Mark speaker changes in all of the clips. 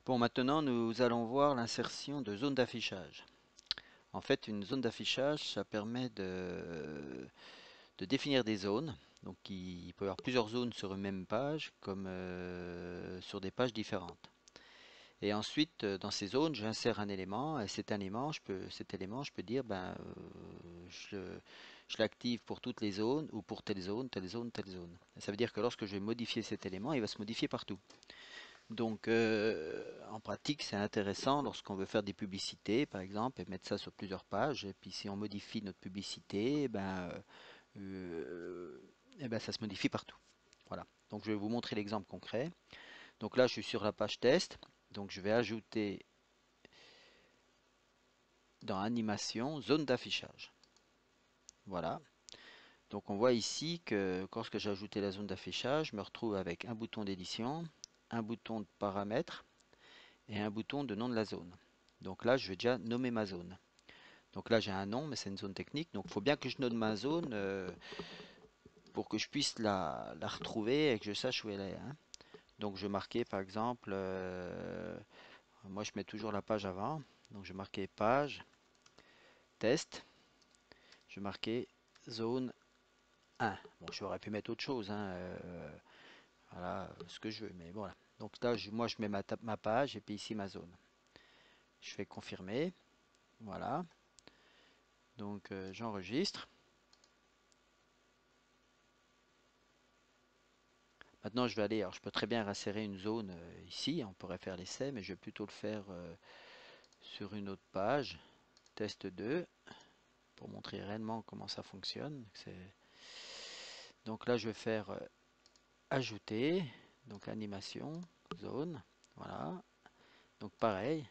Speaker 1: Bon, maintenant nous allons voir l'insertion de zones d'affichage. En fait, une zone d'affichage, ça permet de définir des zones. Donc, il peut y avoir plusieurs zones sur une même page, comme sur des pages différentes. Et ensuite, dans ces zones, j'insère un élément, et cet élément, je peux dire, je, je l'active pour toutes les zones, ou pour telle zone, telle zone, telle zone. Et ça veut dire que lorsque je vais modifier cet élément, il va se modifier partout. Donc, en pratique, c'est intéressant lorsqu'on veut faire des publicités, par exemple, et mettre ça sur plusieurs pages. Et puis, si on modifie notre publicité, euh, ça se modifie partout. Voilà. Donc, je vais vous montrer l'exemple concret. Donc là, je suis sur la page test. Donc, je vais ajouter dans animation zone d'affichage. Voilà. Donc, on voit ici que lorsque j'ai ajouté la zone d'affichage, je me retrouve avec un bouton d'édition, un bouton de paramètres et un bouton de nom de la zone. Donc là, je vais déjà nommer ma zone. Donc là, j'ai un nom, mais c'est une zone technique. Donc il faut bien que je nomme ma zone pour que je puisse la retrouver et que je sache où elle est, hein. Donc je vais marquer par exemple, moi je mets toujours la page avant. Donc je vais marquer page, test. Je vais marquer zone 1. Bon, j'aurais pu mettre autre chose, hein, voilà, ce que je veux, mais voilà. Donc là, moi je mets ma page et puis ici ma zone. Je fais confirmer, voilà. Donc j'enregistre. Maintenant, je vais aller, alors je peux très bien insérer une zone ici, on pourrait faire l'essai, mais je vais plutôt le faire sur une autre page, test 2, pour montrer réellement comment ça fonctionne. Donc là, je vais faire ajouter, donc animation, zone, voilà. Donc pareil,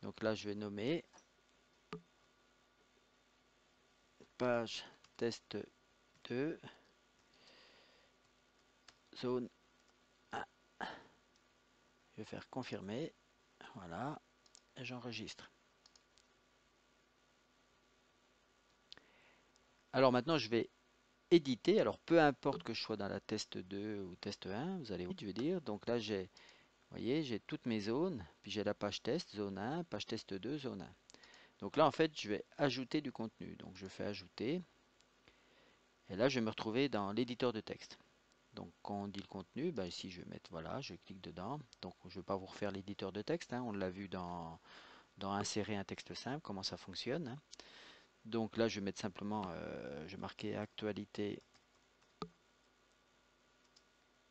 Speaker 1: donc là, je vais nommer page test 2, zone 1. Je vais faire confirmer, voilà, et j'enregistre. Alors maintenant, je vais éditer. Alors peu importe que je sois dans la test 2 ou test 1, vous allez voir, je veux dire. Donc là, vous voyez, j'ai toutes mes zones, puis j'ai la page test, zone 1, page test 2, zone 1. Donc là, en fait, je vais ajouter du contenu. Donc je fais ajouter, et là, je vais me retrouver dans l'éditeur de texte. Donc quand on dit le contenu, ici je vais mettre, voilà, je clique dedans. Donc je ne vais pas vous refaire l'éditeur de texte, hein, on l'a vu dans insérer un texte simple, comment ça fonctionne, hein. Donc là, je vais mettre simplement, je vais marquer actualité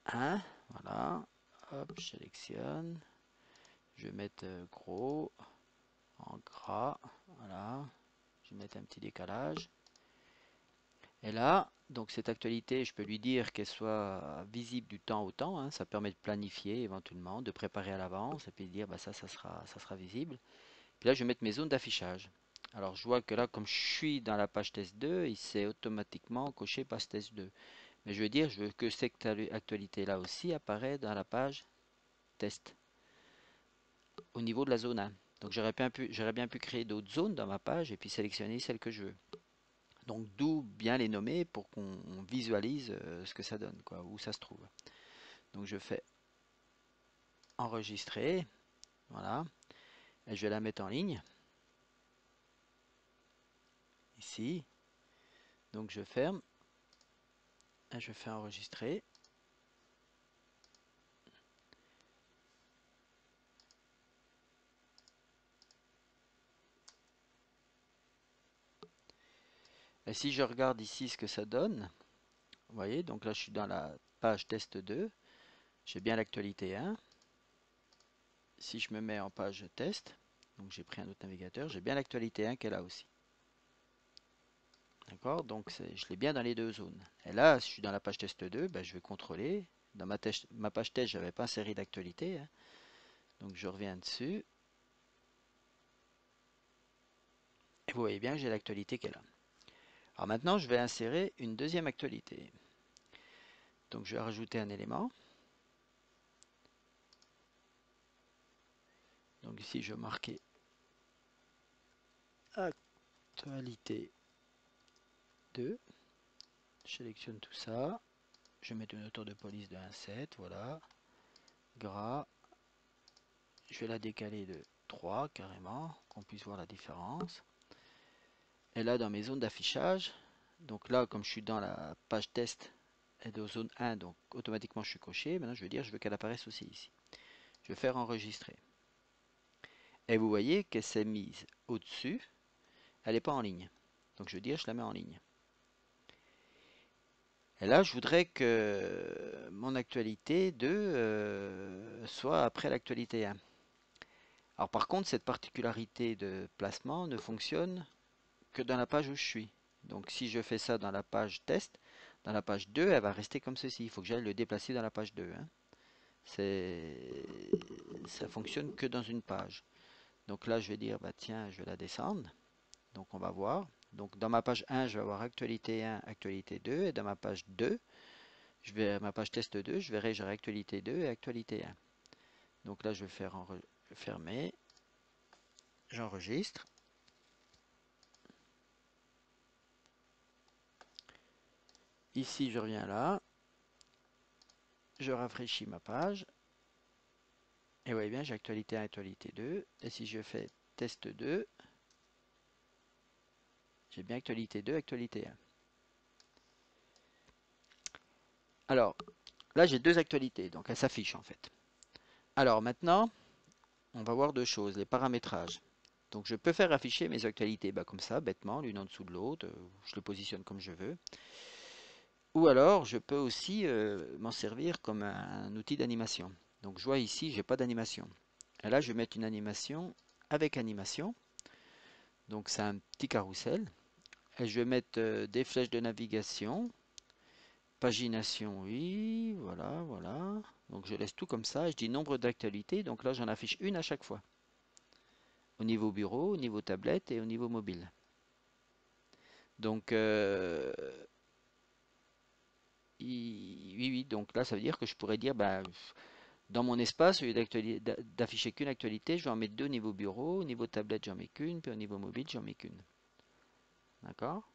Speaker 1: 1, voilà, hop, je sélectionne, je vais mettre gros, en gras, voilà, je vais mettre un petit décalage. Et là, donc cette actualité, je peux lui dire qu'elle soit visible du temps au temps, hein, ça permet de planifier éventuellement, de préparer à l'avance, et puis de dire ça sera visible. Puis là, je vais mettre mes zones d'affichage. Alors je vois que là, comme je suis dans la page test 2, il s'est automatiquement coché page test 2. Mais je veux dire, je veux que cette actualité-là aussi apparaît dans la page test, au niveau de la zone 1. Donc j'aurais bien pu créer d'autres zones dans ma page et puis sélectionner celle que je veux. Donc d'où bien les nommer pour qu'on visualise ce que ça donne, quoi, où ça se trouve. Donc je fais enregistrer, voilà, et je vais la mettre en ligne, ici. Donc je ferme, et je fais enregistrer. Et si je regarde ici ce que ça donne, vous voyez, donc là je suis dans la page test 2, j'ai bien l'actualité 1. Si je me mets en page test, donc j'ai pris un autre navigateur, j'ai bien l'actualité 1 qu'elle a aussi. D'accord? Donc je l'ai bien dans les deux zones. Et là, si je suis dans la page test 2, je vais contrôler. Dans ma page test, je n'avais pas inséré d'actualité, hein. Donc je reviens dessus. Et vous voyez bien que j'ai l'actualité qui est là. Alors maintenant, je vais insérer une deuxième actualité. Donc je vais rajouter un élément. Donc ici, je vais marquer actualité 2. Je sélectionne tout ça. Je vais mettre une hauteur de police de 1,7. Voilà. Gras. Je vais la décaler de 3 carrément, qu'on puisse voir la différence. Et là, dans mes zones d'affichage, donc là, comme je suis dans la page test et de zone 1, donc automatiquement je suis coché. Maintenant, je veux dire, je veux qu'elle apparaisse aussi ici. Je vais faire enregistrer. Et vous voyez qu'elle s'est mise au-dessus. Elle n'est pas en ligne. Donc je veux dire, je la mets en ligne. Et là, je voudrais que mon actualité 2 soit après l'actualité 1. Alors par contre, cette particularité de placement ne fonctionne que dans la page où je suis. Donc si je fais ça dans la page test, dans la page 2, elle va rester comme ceci. Il faut que j'aille le déplacer dans la page 2. Hein. Ça fonctionne que dans une page. Donc là, je vais dire, bah tiens, je vais la descendre. Donc on va voir. Donc dans ma page 1, je vais avoir actualité 1, actualité 2. Et dans ma page 2, ma page test 2, je verrai j'aurai actualité 2 et actualité 1. Donc là, je vais faire fermer. J'enregistre. Ici, je reviens là. Je rafraîchis ma page. Et vous voyez bien, j'ai actualité 1, actualité 2. Et si je fais test 2, j'ai bien actualité 2, actualité 1. Alors, là, j'ai deux actualités. Donc, elles s'affichent en fait. Alors, maintenant, on va voir deux choses. Les paramétrages. Donc, je peux faire afficher mes actualités comme ça, bêtement, l'une en dessous de l'autre. Je les positionne comme je veux. Ou alors, je peux aussi m'en servir comme un outil d'animation. Donc, je vois ici, j'ai pas d'animation. Et là, je vais mettre une animation avec animation. Donc, c'est un petit carrousel. Et je vais mettre des flèches de navigation. Pagination, oui, voilà, voilà. Donc, je laisse tout comme ça. Je dis nombre d'actualités. Donc là, j'en affiche une à chaque fois. Au niveau bureau, au niveau tablette et au niveau mobile. Donc, oui, donc là, ça veut dire que je pourrais dire, dans mon espace, au lieu d'afficher qu'une actualité, je vais en mettre deux au niveau bureau, au niveau tablette, j'en mets qu'une, puis au niveau mobile, j'en mets qu'une. D'accord?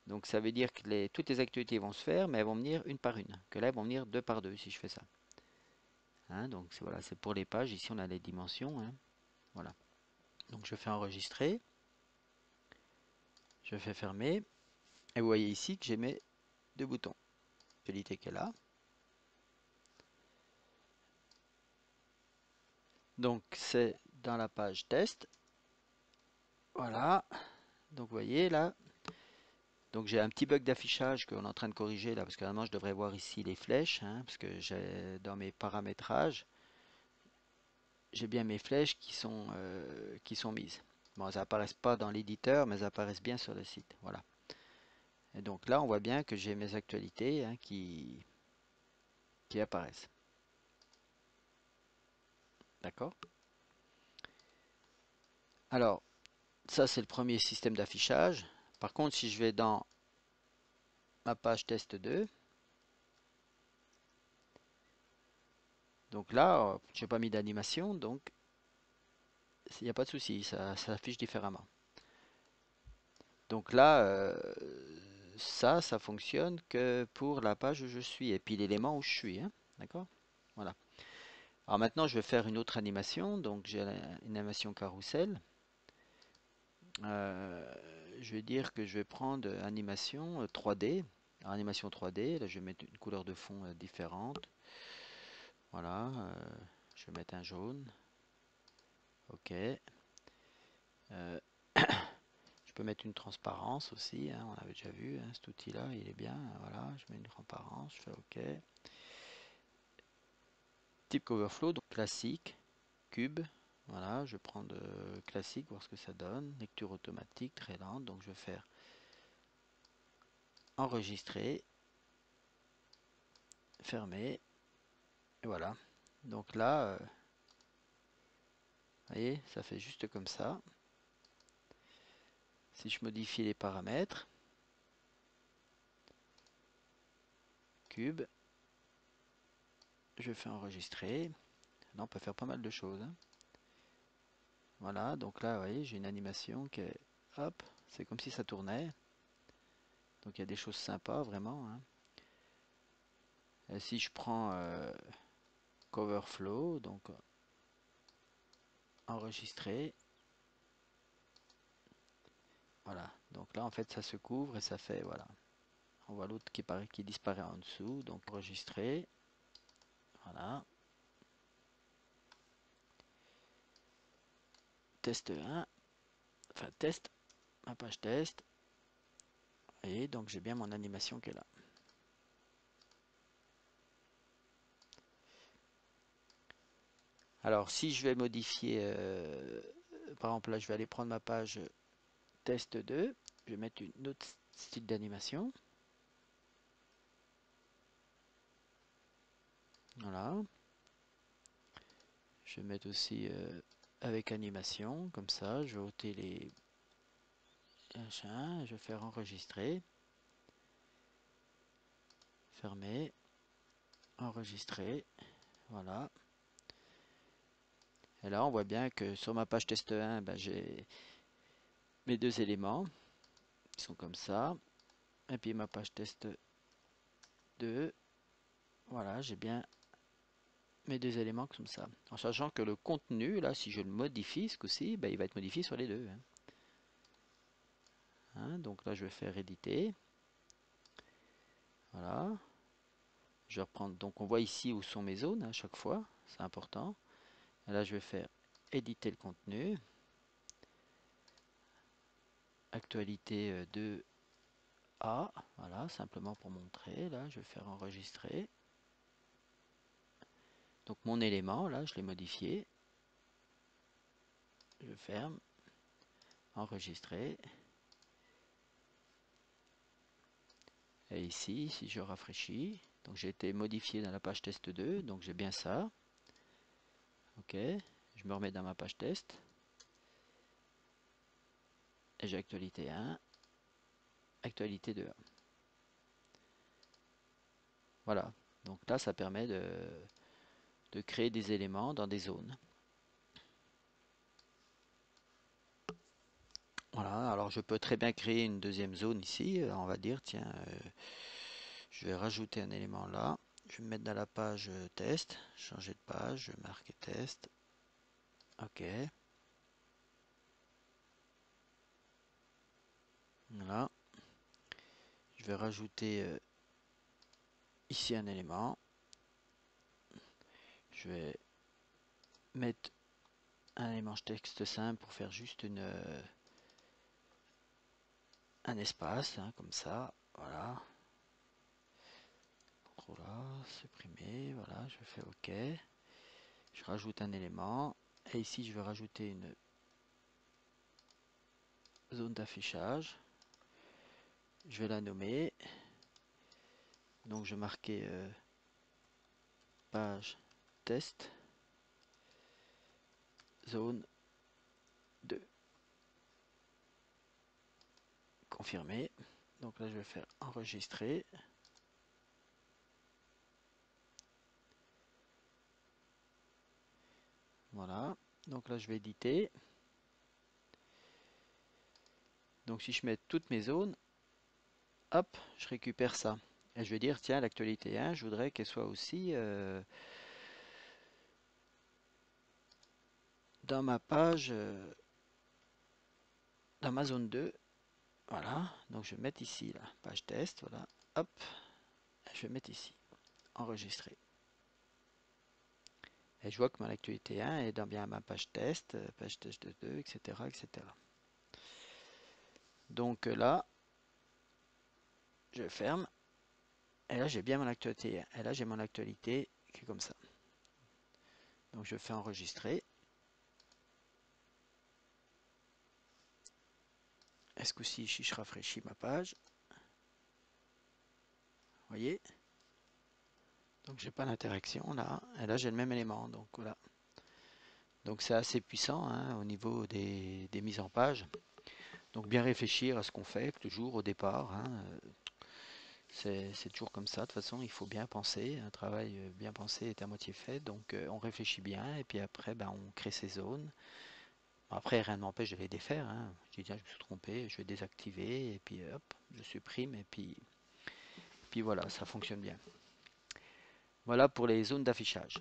Speaker 1: Donc ça veut dire que toutes les actualités vont se faire, mais elles vont venir une par une. Que là, elles vont venir deux par deux si je fais ça. Hein, donc voilà, c'est pour les pages. Ici, on a les dimensions. Hein, voilà. Donc je fais enregistrer. Je fais fermer. Et vous voyez ici que j'ai mes deux boutons. L'actualité qu'elle a. Donc c'est dans la page test. Voilà. Donc vous voyez là. Donc j'ai un petit bug d'affichage qu'on est en train de corriger là. Parce que normalement je devrais voir ici les flèches. Hein, parce que j'ai dans mes paramétrages. J'ai bien mes flèches qui sont mises. Bon, elles n'apparaissent pas dans l'éditeur, mais elles apparaissent bien sur le site. Voilà. Et donc là, on voit bien que j'ai mes actualités hein, qui apparaissent. D'accord? Alors, ça c'est le premier système d'affichage. Par contre, si je vais dans ma page test 2, donc là, je n'ai pas mis d'animation, donc il n'y a pas de souci, ça s'affiche différemment. Donc là, ça fonctionne que pour la page où je suis et puis l'élément où je suis. Hein, d'accord? Voilà. Alors maintenant, je vais faire une autre animation. Donc j'ai une animation carrousel. Je vais dire que je vais prendre animation 3D. Alors, animation 3D, là je vais mettre une couleur de fond différente. Voilà, je vais mettre un jaune. Ok. Je peux mettre une transparence aussi, hein, on avait déjà vu, hein, cet outil-là, il est bien. Voilà, je mets une transparence, je fais OK. Type Coverflow, donc classique, cube. Voilà, je vais prendre classique, voir ce que ça donne. Lecture automatique, très lente, donc je vais faire enregistrer, fermer, et voilà. Donc là, vous voyez, ça fait juste comme ça. Si je modifie les paramètres, cube, je fais enregistrer. Là, on peut faire pas mal de choses. Hein. Voilà, donc là, vous voyez, j'ai une animation qui est, hop, c'est comme si ça tournait. Donc il y a des choses sympas, vraiment. Hein. Et si je prends Coverflow, donc enregistrer. Voilà, donc là en fait ça se couvre et ça fait, voilà. On voit l'autre qui disparaît en dessous, donc enregistrer. Voilà. Test 1, enfin test, ma page test. Et donc j'ai bien mon animation qui est là. Alors si je vais modifier, par exemple là je vais aller prendre ma page test 2, je vais mettre une autre style d'animation. Voilà. Je vais mettre aussi avec animation, comme ça, je vais ôter les machins, je vais faire enregistrer, fermer, enregistrer, voilà. Et là on voit bien que sur ma page test 1, ben, j'ai mes deux éléments qui sont comme ça. Et puis ma page test 2, voilà, j'ai bien mes deux éléments comme ça. En sachant que le contenu, là, si je le modifie ce coup-ci, ben, il va être modifié sur les deux. Hein, donc là, je vais faire éditer. Voilà. Je vais reprendre. Donc on voit ici où sont mes zones à chaque fois. C'est important. Et là, je vais faire éditer le contenu. Actualité 2A. Voilà, simplement pour montrer. Là, je vais faire enregistrer. Donc mon élément, là, je l'ai modifié. Je ferme. Enregistrer. Et ici, si je rafraîchis, donc j'ai été modifié dans la page test 2, donc j'ai bien ça. Ok, je me remets dans ma page test. Et j'ai actualité 1, actualité 2. Voilà, donc là ça permet de créer des éléments dans des zones. Voilà, alors je peux très bien créer une deuxième zone ici. On va dire, tiens, je vais rajouter un élément là. Je vais me mettre dans la page test, changer de page, je vais marquer test. Ok. Voilà. Je vais rajouter ici un élément. Je vais mettre un élément texte simple pour faire juste un espace, hein, comme ça. Voilà. CTRL A, supprimer. Voilà, je fais OK. Je rajoute un élément. Et ici, je vais rajouter une zone d'affichage. Je vais la nommer. Donc, je vais marquer page test zone 2. Confirmer. Donc là, je vais faire enregistrer. Voilà. Donc là, je vais éditer. Donc si je mets toutes mes zones, hop, je récupère ça. Et je vais dire, tiens, l'actualité 1, je voudrais qu'elle soit aussi dans ma page, dans ma zone 2. Voilà, donc je vais mettre ici, là, page test, voilà, hop, je vais mettre ici, enregistrer. Et je vois que mon actualité 1 est dans bien ma page test 2, etc., etc. Donc là, je ferme, et là j'ai bien mon actualité 1. Et là j'ai mon actualité qui est comme ça. Donc je fais enregistrer. Et ce coup-ci, si je rafraîchis ma page, vous voyez, donc j'ai pas d'interaction là, et là j'ai le même élément, donc voilà. Donc c'est assez puissant hein, au niveau des mises en page. Donc bien réfléchir à ce qu'on fait toujours au départ. Hein, c'est toujours comme ça. De toute façon, il faut bien penser. Un travail bien pensé est à moitié fait. Donc on réfléchit bien et puis après, ben, on crée ces zones. Après, rien ne m'empêche de les défaire. Hein. Je dis, tiens, je me suis trompé, je vais désactiver et puis hop, je supprime et puis voilà, ça fonctionne bien. Voilà pour les zones d'affichage.